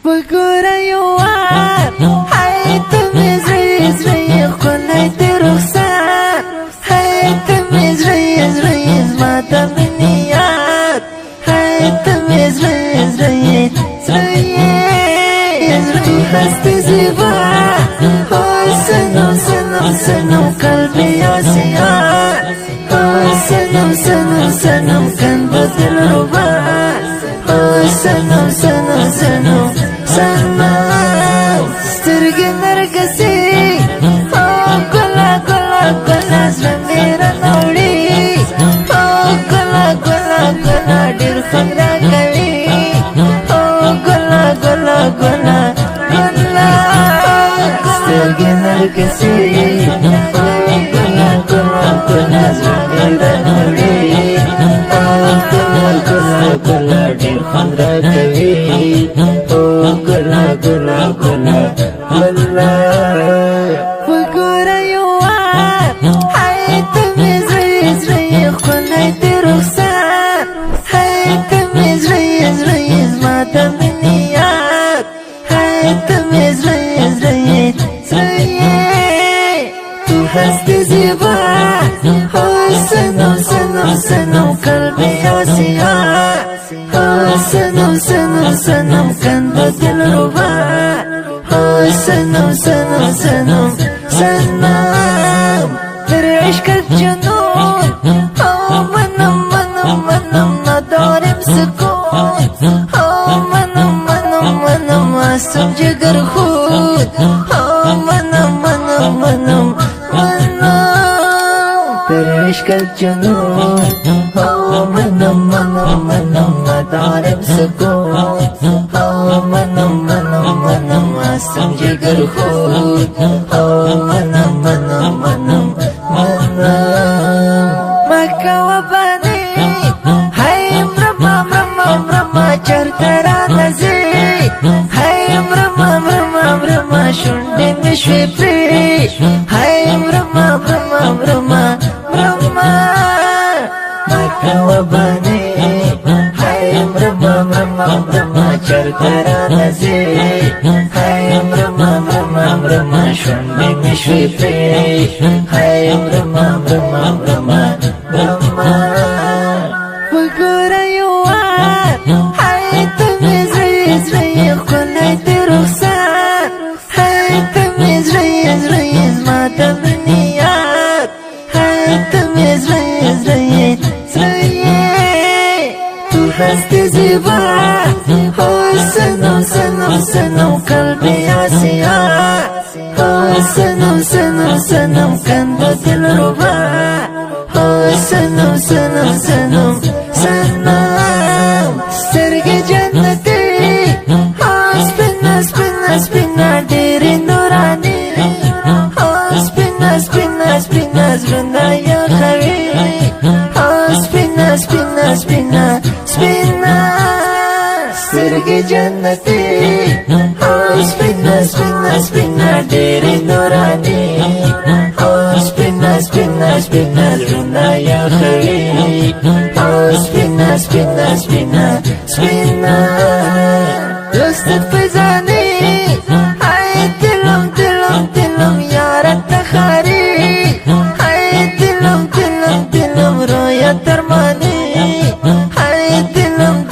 وګوره یو وار هی ته مې زړه یې ښکلی د رخسار هی ته مې زړه یې زما د مینې یار هی ته مې زړه یې تو هستی زیبا سنم قلبی آسیار سنم کند دل ربا سنم سترگی نرگسی گلا زر میرا نوڑی گلا دیر خود را کوي گلا سترگی نرگسی گلا زر میرا نوڑی گلا دیر خود را کوي گلا وګوره یو وار هی ته مې زړه یې ښکلی د رخسار هی ته مې زړه یې زما د مینې یار هی ته مې زړه یې تو هستی زیبا سنم قلبی آسیار سنم کند دل ربا سنم در عشقت جنون منم ندارم سکون منم هستم جگر خود منم در عشقت جنون منم ندارم سکون منم هستم جگر خود منم مکه و بانی هی مرما چرترا نزی هی مرما شنده مشوی پری هی مرما مکه و بانی هی مرما چرترا نزی هی مرما شنده مشوی پری هی مرما وګوره یو وار هی ته مې زړه یې ښکلی د رخسار هی ته مې زړه یې زما د مینې یار هی ته مې زړه یې تو هستی زیبا سنم قلبی آسیار سنم کند دل ربا سنم سترگی جنتی سپینا دیری نورانی سپینا زرنا یا خوی سپینا سترگی جنتی سپینا دیری نورانی سپینا زرنا یا خوی سپینا دوستت فزانی ای دلم یارت تخاری ای دلم رویت درمانی ای دلم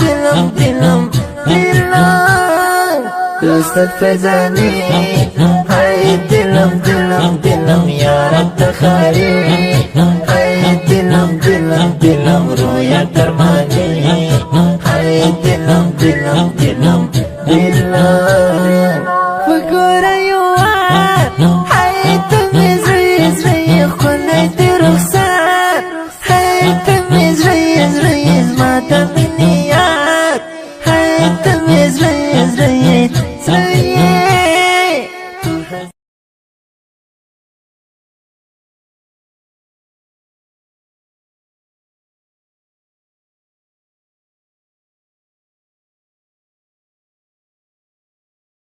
دوستت فزانی ای دلم یارت تخاری ای دلم رویت درمانی ای دلم